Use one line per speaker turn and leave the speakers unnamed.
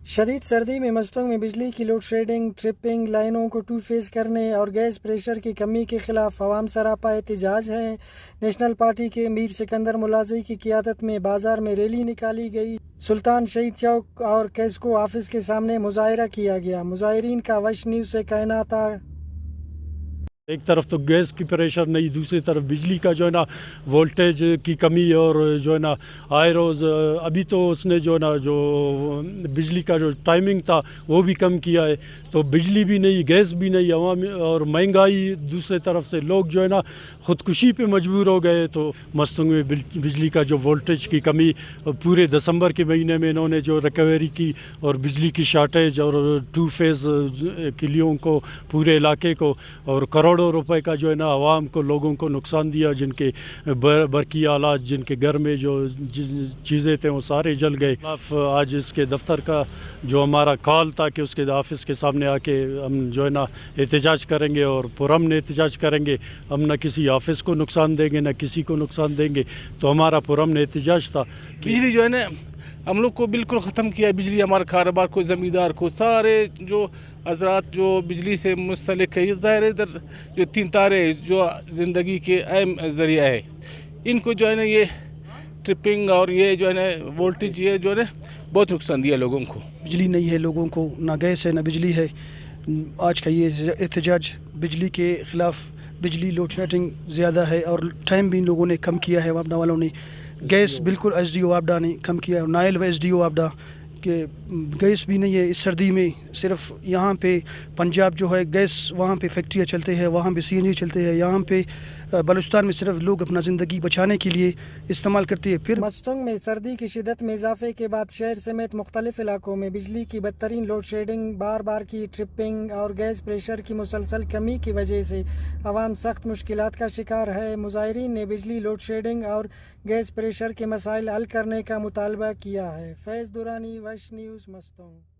شدید سردی میں مستونگ میں بجلی کی لوڈ شیڈنگ، ٹرپنگ لائنوں کو ٹو فیز کرنے اور گیس پریشر کی کمی کے خلاف عوام سراپا احتجاج ہے۔ نیشنل پارٹی کے میر سکندر ملازی کی قیادت میں بازار میں ریلی نکالی گئی۔ سلطان شہید چوک اور کیسکو آفس کے سامنے مظاہرہ کیا گیا۔ مظاہرین کا وش نیوز سے کہنا تھا
ایک طرف تو گیس کی پریشر نہیں، دوسری طرف بجلی کا جو ہے نا وولٹیج کی کمی، اور جو ہے نا آئے روز ابھی تو اس نے جو ہے نا جو بجلی کا جو ٹائمنگ تھا وہ بھی کم کیا ہے، تو بجلی بھی نہیں، گیس بھی نہیں، عوام اور مہنگائی، دوسرے طرف سے لوگ جو ہے نا خودکشی پہ مجبور ہو گئے۔ تو مستونگ میں بجلی کا جو وولٹیج کی کمی پورے دسمبر کے مہینے میں انہوں نے جو ریکوری کی، اور بجلی کی شارٹیج اور ٹو فیز کلیوں کو پورے علاقے کو، اور کروڑوں روپے کا جو ہے نا عوام کو، لوگوں کو نقصان دیا، جن کے برقی آلات، جن کے گھر میں جو چیزیں تھے وہ سارے جل گئے۔ آج اس کے دفتر کا جو ہمارا کال تھا کہ اس کے آفس کے سامنے آ کے ہم جو ہے نا احتجاج کریں گے اور پرامن احتجاج کریں گے، ہم نہ کسی آفس کو نقصان دیں گے نہ کسی کو نقصان دیں گے، تو ہمارا پرامن احتجاج تھا۔
بجلی جو ہے نا ہم لوگ کو بالکل ختم کیا، بجلی ہمارے کاروبار کو، زمیندار کو، سارے جو حضرات جو بجلی سے مستعلق ہے، یہ ظاہر ادھر جو تین تارے جو زندگی کے اہم ذریعہ ہے، ان کو جو ہے نا یہ ٹرپنگ اور یہ جو ہے نا وولٹیج، یہ جو ہے نا بہت نقصان دیا لوگوں کو۔
بجلی نہیں ہے لوگوں کو، نہ گیس ہے نہ بجلی ہے۔ آج کا یہ احتجاج بجلی کے خلاف، بجلی لوڈ شیڈنگ زیادہ ہے اور ٹائم بھی ان لوگوں نے کم کیا ہے، وابڈا والوں نے۔ گیس بالکل ایس ڈی او وابڈا نے کم کیا ہے، نائل و ایس ڈی او وابڈا کہ گیس بھی نہیں ہے اس سردی میں۔ صرف یہاں پہ پنجاب جو ہے گیس، وہاں پہ فیکٹریاں چلتے ہیں، وہاں پہ سی این جی چلتے ہیں، یہاں پہ بلوچستان میں صرف لوگ اپنا زندگی بچانے کے لیے استعمال کرتے ہیں۔ پھر
مستونگ میں سردی کی شدت میں اضافے کے بعد شہر سمیت مختلف علاقوں میں بجلی کی بدترین لوڈ شیڈنگ، بار بار کی ٹرپنگ اور گیس پریشر کی مسلسل کمی کی وجہ سے عوام سخت مشکلات کا شکار ہے۔ مظاہرین نے بجلی لوڈ شیڈنگ اور گیس پریشر کے مسائل حل کرنے کا مطالبہ کیا ہے۔ فیض درانی، وش نیوز، مستونگ۔